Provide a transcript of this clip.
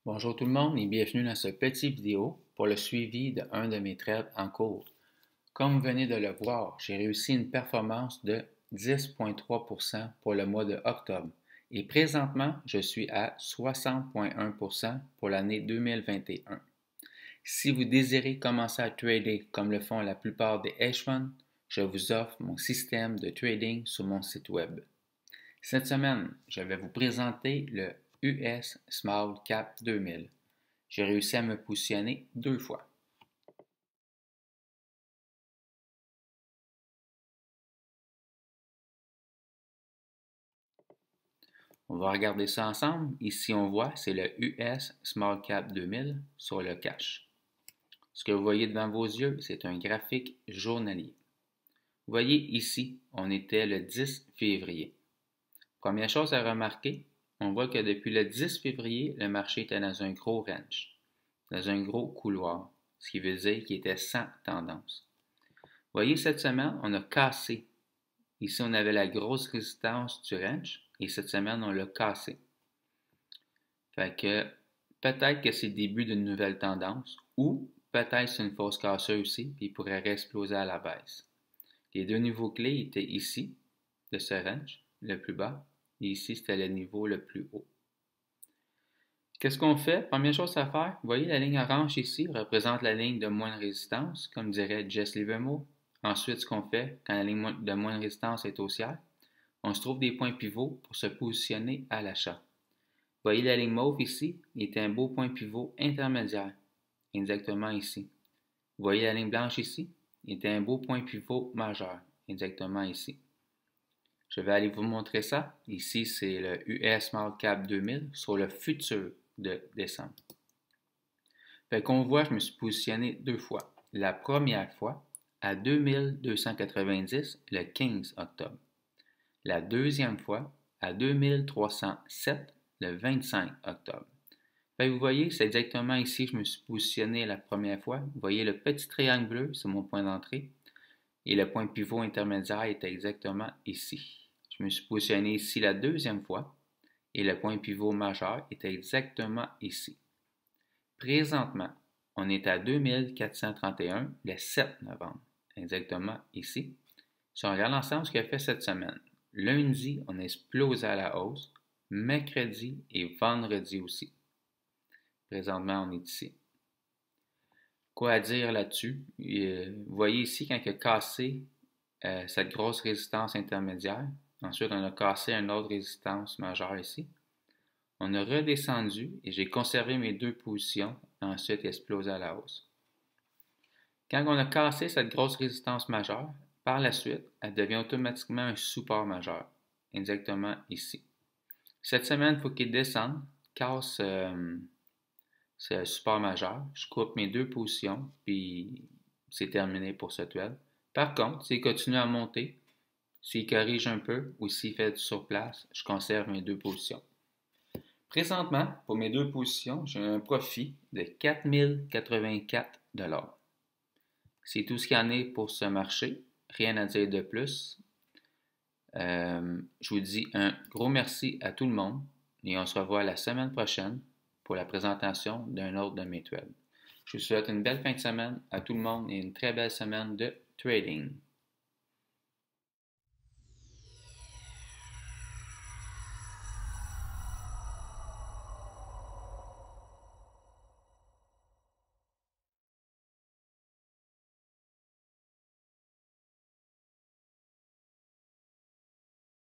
Bonjour tout le monde et bienvenue dans ce petit vidéo pour le suivi de un de mes trades en cours. Comme vous venez de le voir, j'ai réussi une performance de 10,3% pour le mois de octobre et présentement, je suis à 60,1% pour l'année 2021. Si vous désirez commencer à trader comme le font la plupart des hedge funds, je vous offre mon système de trading sur mon site web. Cette semaine, je vais vous présenter le US Small Cap 2000. J'ai réussi à me positionner 2 fois. On va regarder ça ensemble. Ici, on voit, c'est le US Small Cap 2000 sur le cash. Ce que vous voyez devant vos yeux, c'est un graphique journalier. Vous voyez ici, on était le 10 février. Première chose à remarquer, on voit que depuis le 10 février, le marché était dans un gros range, dans un gros couloir, ce qui veut dire qu'il était sans tendance. Vous voyez, cette semaine, on a cassé. Ici, on avait la grosse résistance du range et cette semaine, on l'a cassé. Fait que peut-être que c'est le début d'une nouvelle tendance ou peut-être c'est une fausse casseuse aussi puis il pourrait réexploser à la baisse. Les deux niveaux clés étaient ici, de ce range, le plus bas, et ici, c'était le niveau le plus haut. Qu'est-ce qu'on fait? Première chose à faire, vous voyez la ligne orange ici représente la ligne de moins de résistance, comme dirait Jess Livermore. Ensuite, ce qu'on fait, quand la ligne de moins de résistance est haussière, on se trouve des points pivots pour se positionner à l'achat. Vous voyez la ligne mauve ici est un beau point pivot intermédiaire, exactement ici. Vous voyez la ligne blanche ici est un beau point pivot majeur, exactement ici. Je vais aller vous montrer ça. Ici, c'est le US Small Cap 2000 sur le futur de décembre. Fait qu'on voit, je me suis positionné 2 fois. La première fois à 2290 le 15 octobre. La deuxième fois à 2307 le 25 octobre. Fait que vous voyez, c'est exactement ici que je me suis positionné la première fois. Vous voyez le petit triangle bleu, c'est mon point d'entrée. Et le point pivot intermédiaire est exactement ici. Je me suis positionné ici la deuxième fois et le point pivot majeur est exactement ici. Présentement, on est à 2431 le 7 novembre, exactement ici. Si on regarde l'ensemble ce qu'il a fait cette semaine, lundi, on a explosé à la hausse, mercredi et vendredi aussi. Présentement, on est ici. Quoi à dire là-dessus? Vous voyez ici quand il a cassé cette grosse résistance intermédiaire. Ensuite, on a cassé une autre résistance majeure ici. On a redescendu et j'ai conservé mes deux positions. Ensuite, explosé à la hausse. Quand on a cassé cette grosse résistance majeure, par la suite, elle devient automatiquement un support majeur. Exactement ici. Cette semaine, il faut qu'il descende, casse ce support majeur. Je coupe mes deux positions, puis c'est terminé pour ce trade. Par contre, s'il continue à monter, s'il corrige un peu ou s'il fait du surplace, je conserve mes deux positions. Présentement, pour mes deux positions, j'ai un profit de 4084 $. C'est tout ce qu'il y en est pour ce marché. Rien à dire de plus. Je vous dis un gros merci à tout le monde et on se revoit la semaine prochaine pour la présentation d'un autre de mes trades. Je vous souhaite une belle fin de semaine à tout le monde et une très belle semaine de trading.